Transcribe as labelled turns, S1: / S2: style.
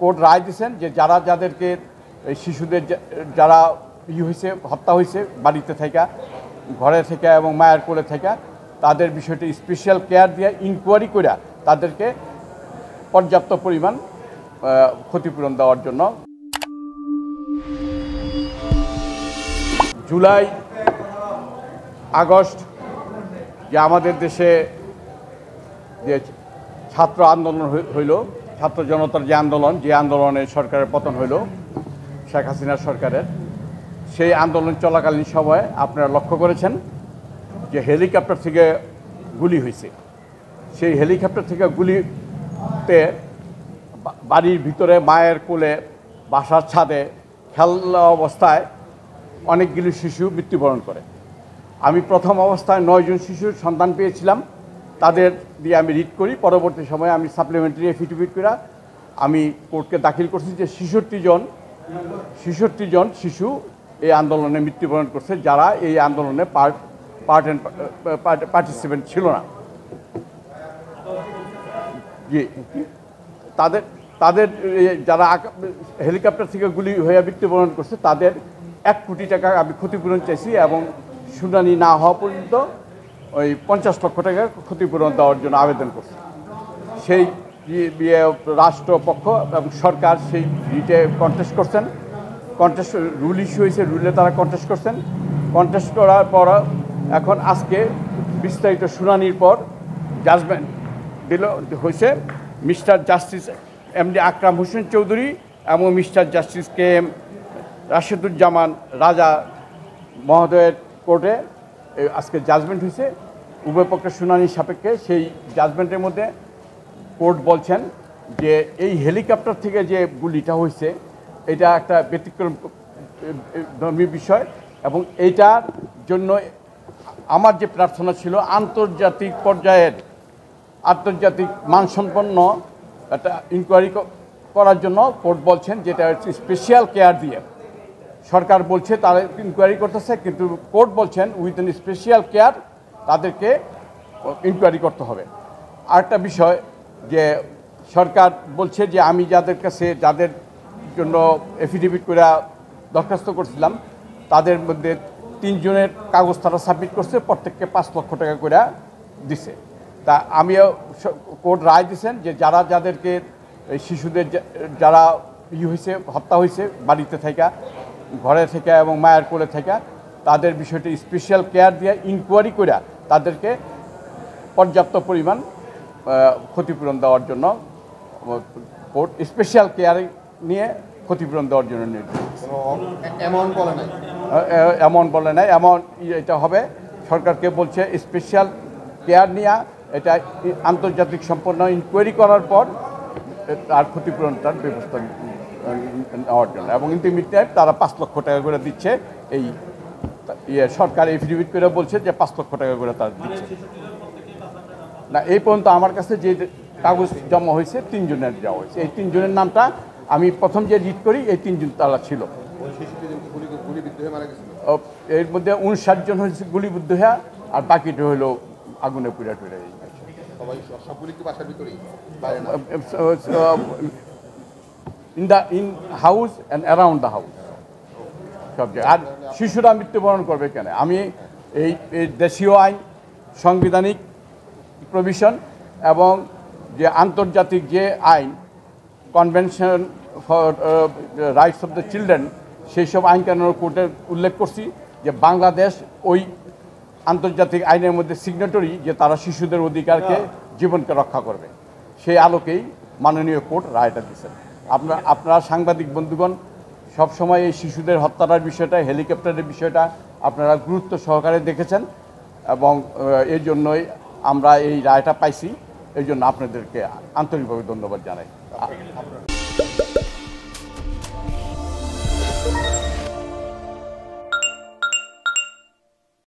S1: Court রায় দিয়েছেন যে যাদেরকে শিশুদের যারা হয়েছে, হত্যা হয়েছে বাড়িতে থেকে, ঘরে থেকে এবং মায়ের কোলে থেকে, তাদের বিষয়টি স্পেশাল কেয়ার দিয়ে ইনকোয়ারি করে তাদেরকে পর্যাপ্ত পরিমাণ ক্ষতিপূরণ দেওয়ার জন্য জুলাই আগস্ট যে আমাদের দেশে যে ছাত্র আন্দোলন হইল, ছাত্র জনতার যে আন্দোলনে সরকারের পতন হইল শেখ হাসিনার সরকারের, সেই আন্দোলন চলাকালীন সময়ে আপনারা লক্ষ্য করেছেন যে হেলিকপ্টার থেকে গুলি হয়েছে। সেই হেলিকপ্টার থেকে গুলিতে বাড়ির ভিতরে মায়ের কোলে, বাসার ছাদে খেলা অবস্থায় অনেকগুলি শিশু মৃত্যুবরণ করে। আমি প্রথম অবস্থায় 9 জন শিশুর সন্ধান পেয়েছিলাম, তাদের দিয়ে আমি রিড করি। পরবর্তী সময়ে আমি সাপ্লিমেন্টারি এফিডেভিট করে আমি কোর্টকে দাখিল করছি যে 66 জন শিশু এই আন্দোলনে মৃত্যুবরণ করছে, যারা এই আন্দোলনে পার্টিসিপেন্ট ছিল না। জি, তাদের যারা হেলিকপ্টার থেকে গুলি হয়ে মৃত্যুবরণ করছে তাদের 1 কোটি টাকা আমি ক্ষতিপূরণ চাইছি এবং শুনানি না হওয়া পর্যন্ত ওই 50 লক্ষ টাকা ক্ষতিপূরণ দেওয়ার জন্য আবেদন করছে। সেই রাষ্ট্রপক্ষ এবং সরকার সেই রিটে কন্টেস্ট করছেন, রুল ইস্যু হয়েছে, রুলে তারা কন্টেস্ট করছেন। কন্টেস্ট করার পর এখন আজকে বিস্তারিত শুনানির পর জাজমেন্ট হয়েছে মিস্টার জাস্টিস MD আকরাম হোসেন চৌধুরী এবং মিস্টার জাস্টিস KM রাশেদুজ্জামান রাজা মহোদয়ের কোর্টে আজকে জাজমেন্ট হয়েছে। উভয় পক্ষের শুনানি সাপেক্ষে সেই জাজমেন্টের মধ্যে কোর্ট বলছেন যে এই হেলিকপ্টার থেকে যে গুলিটা হয়েছে এটা একটা ব্যতিক্রম ধর্মী বিষয় এবং এইটার জন্য আমার যে প্রার্থনা ছিল আন্তর্জাতিক পর্যায়ের মানসম্পন্ন একটা ইনকোয়ারি করার জন্য কোর্ট বলছেন যেটা হচ্ছে স্পেশাল কেয়ার দিয়ে। সরকার বলছে তারা ইনকোয়ারি করতেছে, কিন্তু কোর্ট বলছেন উইথ স্পেশাল কেয়ার তাদেরকে ইনকোয়ারি করতে হবে। আরেকটা বিষয় যে সরকার বলছে যে আমি যাদের জন্য এফিডেভিট করে দরখাস্ত করছিলাম তাদের মধ্যে 3 জনের কাগজ তারা সাবমিট করছে, প্রত্যেককে 5 লক্ষ টাকা করে দিছে। তা আমিও কোর্ট রায় দিয়েছেন যে যাদেরকে শিশুদের যারা হয়েছে, হত্যা হয়েছে বাড়িতে থেকে, ঘরে থেকে এবং মায়ের কোলে থেকে, তাদের বিষয়টি স্পেশাল কেয়ার দিয়ে ইনকোয়ারি করে তাদেরকে পর্যাপ্ত পরিমাণ ক্ষতিপূরণ দেওয়ার জন্য কোর্ট স্পেশাল কেয়ার নিয়ে ক্ষতিপূরণ দেওয়ার জন্য নির্দেশ। এমন বলে নাই, এটা হবে সরকারকে বলছে স্পেশাল কেয়ার নিয়ে এটা আন্তর্জাতিক সম্পন্ন ইনকোয়ারি করার পর তার ক্ষতিপূরণটার ব্যবস্থা নেওয়ার জন্য এবং ইন্টারমিডিয়েট তারা 5 লক্ষ টাকা করে দিচ্ছে। এই সরকার এফিডেভিট করে বলছে যে 5 লক্ষ টাকা করে তারা দিচ্ছে না। এই পর্যন্ত আমার কাছে যে কাগজ জমা হয়েছে 3 জনের দেওয়া হয়েছে। এই 3 জনের নামটা আমি প্রথম যে রিড করি এই 3 জন তারা ছিল। এর মধ্যে 59 জন হয়েছে গুলিবিদ্ধ হয়ে, আর বাকিটা হলো আগুনে পুড়ে টুড়ে। In house and around the house সব জায়গায়। আর শিশুরা মৃত্যুবরণ করবে কেন? আমি এই দেশীয় আইন, সাংবিধানিক প্রভিশন এবং যে আন্তর্জাতিক যে আইন, convention for rights of the children, সেই সব আইন কানুনের কোর্টে উল্লেখ করছি যে বাংলাদেশ ওই আন্তর্জাতিক আইনের মধ্যে সিগনেটরি, যে তারা শিশুদের অধিকারকে, জীবনকে রক্ষা করবে। সেই আলোকেই মাননীয় কোর্ট রায়টা দিয়েছেন। আপনারা সাংবাদিক বন্ধুগণ সবসময় এই শিশুদের হত্যার বিষয়টা, হেলিকপ্টারের বিষয়টা আপনারা গুরুত্ব সহকারে দেখেছেন এবং এই জন্যই আমরা এই রায়টা পাইছি। এই জন্য আপনাদেরকে আন্তরিকভাবে ধন্যবাদ জানাই।